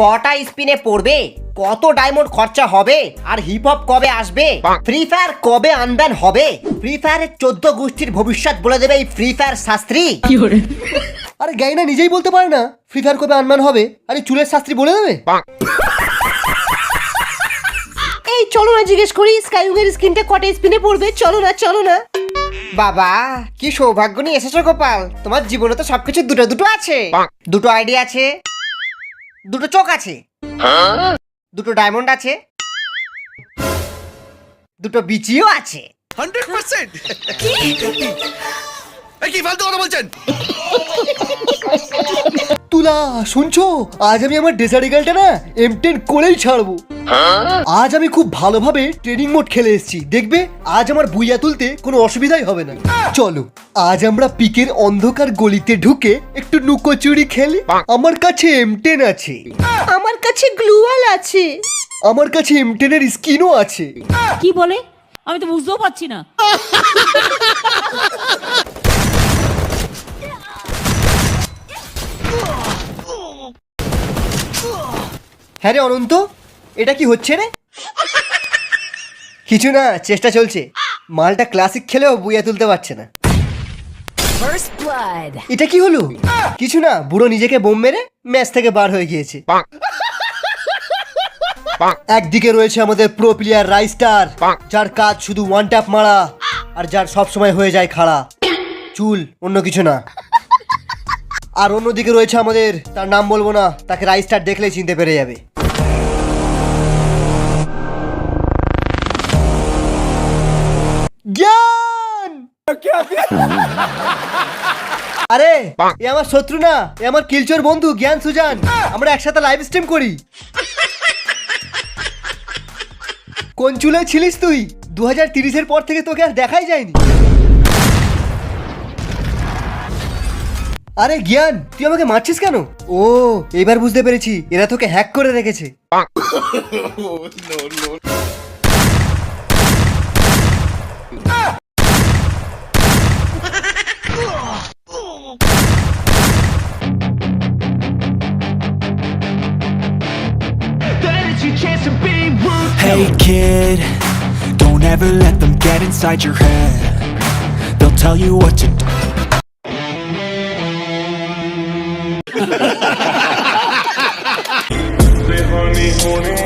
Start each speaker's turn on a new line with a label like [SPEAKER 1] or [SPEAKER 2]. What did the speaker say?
[SPEAKER 1] কটা স্পিনে পড়বে, কত ডায়মন্ড খরচা হবে, আর হিপ হপ কবে আসবে, ফ্রি ফায়ার কবে আনব্যান হবে, ফ্রি ফায়ারের 14 গোষ্ঠীর ভবিষ্যৎ বলে দেবে এই ফ্রি ফায়ার শাস্ত্রী।
[SPEAKER 2] আরে গাইনা নিজেই বলতে পারে না ফ্রি ফায়ার কবে আনম্যান হবে, আরে চুলের শাস্ত্রী বলে দেবে।
[SPEAKER 3] এই চলো না জিজ্ঞেস করি স্কাইউগের স্কিনটা কটা স্পিনে পড়বে, চলো না।
[SPEAKER 1] বাবা কি সৌভাগ্য নিয়ে এসেছো গোপাল, তোমার জীবনে তো সবকিছু দুটো দুটো আছে। দুটো আইডি আছে, দুটো চোখ আছে, দুটো ডায়মন্ড আছে, দুটো বিচিও আছে।
[SPEAKER 4] 100%। কি ফালতু কথা বলছেন?
[SPEAKER 2] তুলা শুনছো, আজ আমি আমার ডেজার্ট ইগলটা না M10 করেই ছাড়বো। আজ আমি খুব ভালোভাবে ট্রেনিং মোড খেলে এসেছি, দেখবে আজ আমার বুইয়া তুলতে কোনো অসুবিধাই হবে না। চলো আজ আমরা পিকের অন্ধকার গলিতে ঢুকে একটু লুকোচুরি খেলি। আমার কাছে M10 আছে,
[SPEAKER 3] আমার কাছে গ্লুয়াল আছে।
[SPEAKER 2] আমার কাছে M10 এর স্কিনও আছে।
[SPEAKER 5] কি বলে আমি তো বুঝতেও পারছি না।
[SPEAKER 2] হ্যাঁ রে অনন্ত, এটা কি হচ্ছে রে? কিছু না, চেষ্টা চলছে। মালটা ক্লাসিক খেলেও বুইয়া তুলতে পারছে না। এটা কি হলো? কিছু না, বুড়ো নিজেকে বোম মেরে ম্যাচ থেকে বার হয়ে গিয়েছে। একদিকে রয়েছে আমাদের প্রো প্লেয়ার রাইস্টার, যার কাজ শুধু ওয়ান ট্যাপ মারা, আর যার সব সময় হয়ে যায় খাড়া চুল, অন্য কিছু না। আর অন্যদিকে রয়েছে আমাদের, তার নাম বলবো না, তাকে রাইস্টার দেখলেই চিনতে পেরে যাবে। জ্ঞান! আরে এ আমার শত্রু না, এ আমার কিলচোর বন্ধু জ্ঞান সুজান। আমরা একসাথে লাইভ স্ট্রিম করি। কোন চুলে ছিলিস তুই? 2030-এর পর থেকে তোকে আর দেখাই যায়নি। আরে জ্ঞান, তুই আমাকে মারছিস কেন? ও এবার বুঝতে পেরেছি, এরা তোকে হ্যাক করে রেখেছে।
[SPEAKER 6] Hey kid, don't ever let them get inside your head. They'll tell you what to do.
[SPEAKER 7] honey, honey.